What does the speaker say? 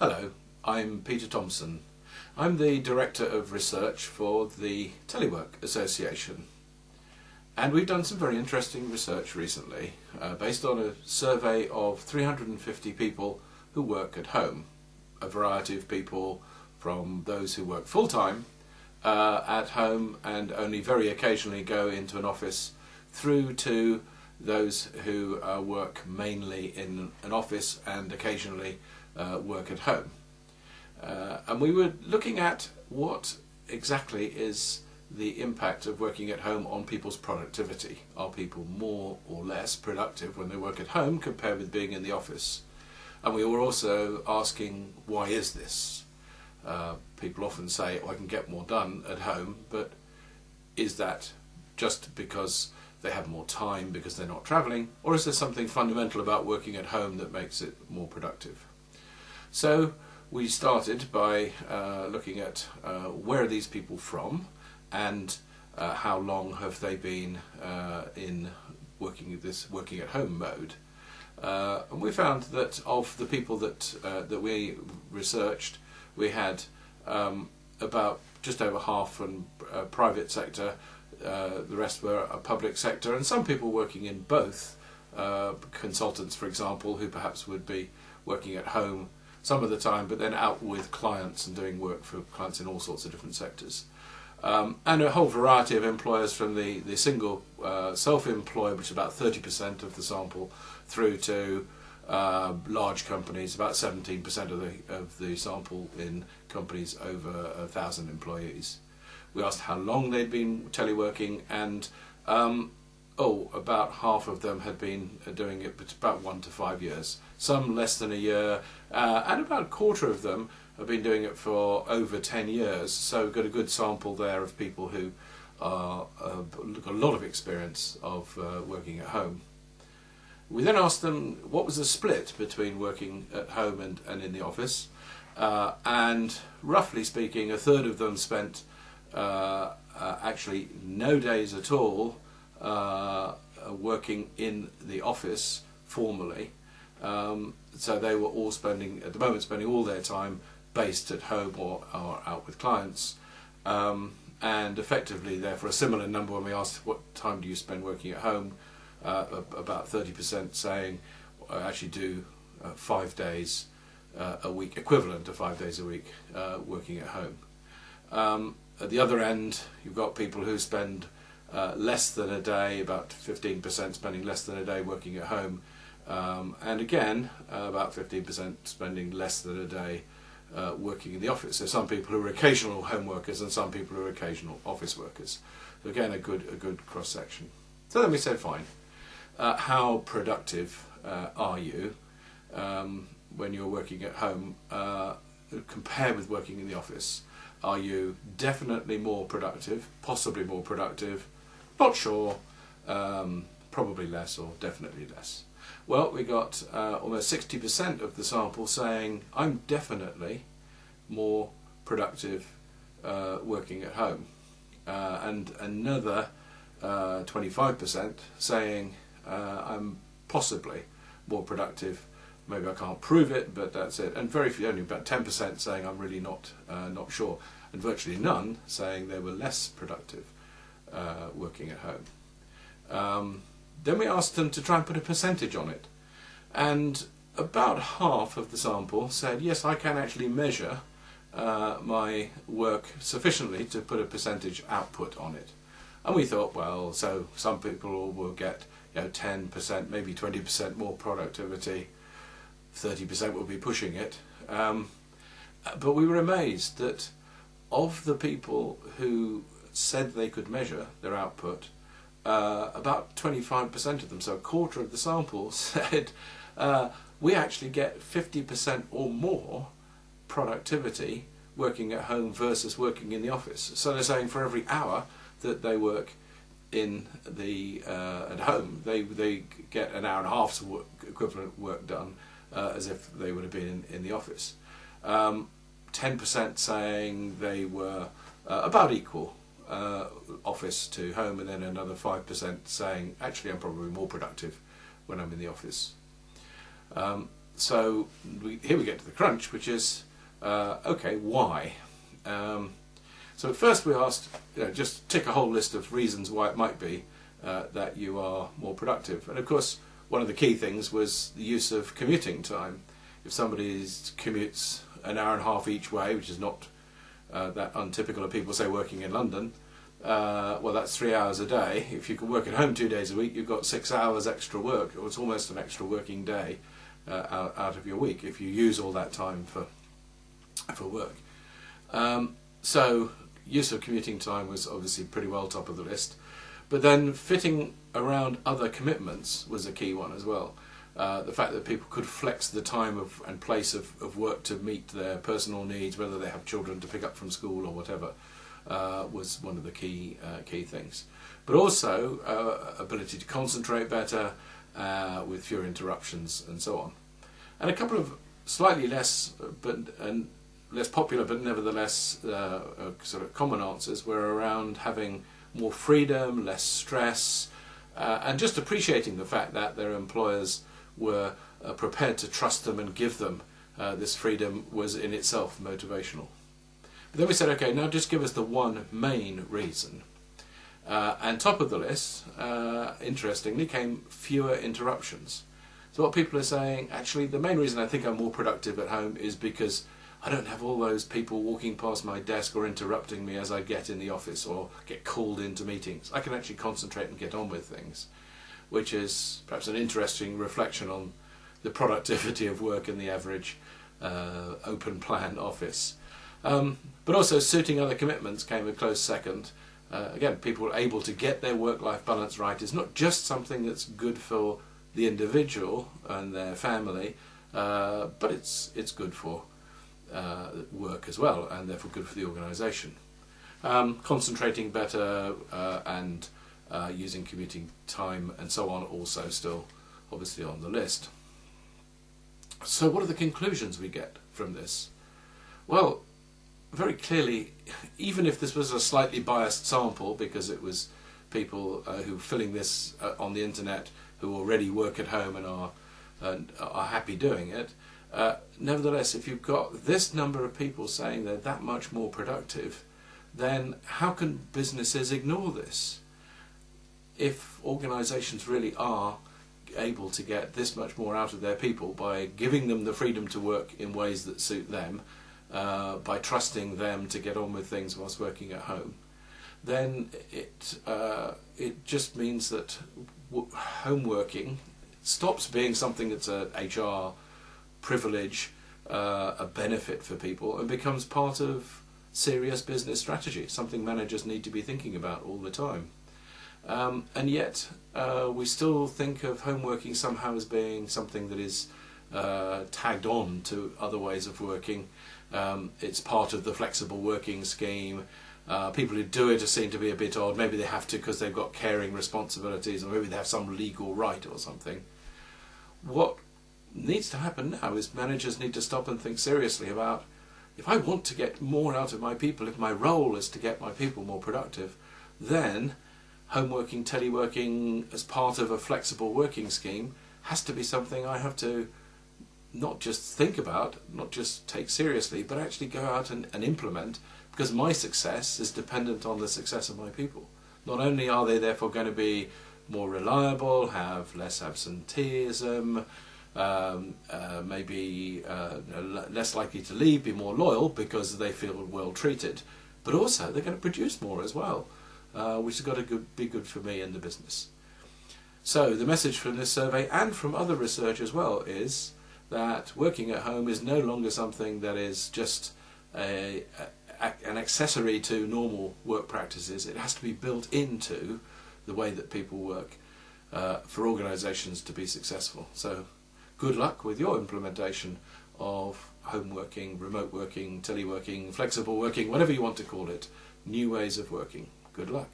Hello, I'm Peter Thompson. I'm the Director of Research for the Telework Association. And we've done some very interesting research recently based on a survey of 350 people who work at home. A variety of people, from those who work full-time at home and only very occasionally go into an office, through to those who work mainly in an office and occasionally work at home. And we were looking at what exactly is the impact of working at home on people's productivity. Are people more or less productive when they work at home compared with being in the office? And we were also asking, why is this? People often say, oh, I can get more done at home, but is that just because they have more time because they're not travelling, or is there something fundamental about working at home that makes it more productive? So we started by looking at where are these people from, and how long have they been in working at home mode. And we found that of the people that we researched, we had about just over half from private sector. The rest were a public sector, and some people working in both. Consultants, for example, who perhaps would be working at home some of the time, but then out with clients and doing work for clients in all sorts of different sectors. And a whole variety of employers, from the single self-employed, which is about 30% of the sample, through to large companies, about 17% of the sample in companies over 1,000 employees. We asked how long they'd been teleworking, and about half of them had been doing it about 1 to 5 years. Some less than a year, and about a quarter of them have been doing it for over 10 years. So we've got a good sample there of people who got a lot of experience of working at home. We then asked them what was the split between working at home and in the office, and roughly speaking, a third of them spent actually no days at all working in the office formally. So they were all spending all their time based at home or out with clients, and effectively therefore a similar number when we asked what time do you spend working at home, about 30% saying I actually do 5 days a week, equivalent to 5 days a week working at home. At the other end, you've got people who spend less than a day, about 15% spending less than a day working at home, and again about 15% spending less than a day working in the office. So some people who are occasional home workers and some people who are occasional office workers. So again, a good cross section. So then we said, fine, how productive are you when you're working at home compared with working in the office? Are you definitely more productive, possibly more productive, not sure, probably less, or definitely less? Well, we got almost 60% of the sample saying I'm definitely more productive working at home, and another 25% saying I'm possibly more productive. Maybe I can't prove it, but that's it. And very few, only about 10% saying I'm really not sure, and virtually none saying they were less productive working at home. Then we asked them to try and put a percentage on it, and about half of the sample said, yes, I can actually measure my work sufficiently to put a percentage output on it. And we thought, well, so some people will get 10%, maybe 20% more productivity, 30% will be pushing it. But we were amazed that of the people who said they could measure their output, about 25% of them, so a quarter of the sample, said we actually get 50% or more productivity working at home versus working in the office. So they're saying for every hour that they work in at home, they get an hour and a half's equivalent work done as if they would have been in the office. 10% saying they were about equal office to home, and then another 5% saying actually I'm probably more productive when I'm in the office. So here we get to the crunch, which is, okay, why? So at first we asked, just tick a whole list of reasons why it might be that you are more productive. And of course, one of the key things was the use of commuting time. If somebody commutes an hour and a half each way, which is not that untypical of people, say, working in London, well, that's 3 hours a day. If you can work at home 2 days a week, you've got 6 hours extra work, or it's almost an extra working day out of your week if you use all that time for work. So use of commuting time was obviously pretty well top of the list, but then fitting around other commitments was a key one as well. The fact that people could flex the time and place of work to meet their personal needs, whether they have children to pick up from school or whatever, was one of the key things. But also ability to concentrate better with fewer interruptions and so on. And a couple of slightly less popular but nevertheless sort of common answers were around having more freedom, less stress, and just appreciating the fact that their employers were prepared to trust them and give them this freedom was in itself motivational. But then we said, okay, now just give us the one main reason. And top of the list, interestingly, came fewer interruptions. So what people are saying, actually, the main reason I think I'm more productive at home is because I don't have all those people walking past my desk or interrupting me as I get in the office or get called into meetings. I can actually concentrate and get on with things, which is perhaps an interesting reflection on the productivity of work in the average open plan office. But also suiting other commitments came a close second. Again, people are able to get their work-life balance right. It's not just something that's good for the individual and their family, but it's good for work as well, and therefore good for the organisation. Concentrating better and using commuting time and so on also still obviously on the list. So what are the conclusions we get from this? Well, very clearly, even if this was a slightly biased sample because it was people who were filling this on the internet who already work at home and are happy doing it, nevertheless, if you've got this number of people saying they're that much more productive, then how can businesses ignore this? If organisations really are able to get this much more out of their people by giving them the freedom to work in ways that suit them, by trusting them to get on with things whilst working at home, then it just means that home working stops being something that's a HR privilege, a benefit for people, and becomes part of serious business strategy, something managers need to be thinking about all the time. And yet we still think of home working somehow as being something that is tagged on to other ways of working. It's part of the flexible working scheme. People who do it seem to be a bit odd. Maybe they have to because they've got caring responsibilities, or maybe they have some legal right or something. What needs to happen now is managers need to stop and think seriously about, if I want to get more out of my people, if my role is to get my people more productive, then home working, teleworking as part of a flexible working scheme has to be something I have to not just think about, not just take seriously, but actually go out and implement, because my success is dependent on the success of my people. Not only are they therefore going to be more reliable, have less absenteeism, maybe less likely to leave, be more loyal because they feel well treated, but also they're going to produce more as well, which has got to be good for me and the business. So the message from this survey and from other research as well is that working at home is no longer something that is just an accessory to normal work practices. It has to be built into the way that people work for organisations to be successful. So good luck with your implementation of home working, remote working, teleworking, flexible working, whatever you want to call it, new ways of working. Good luck.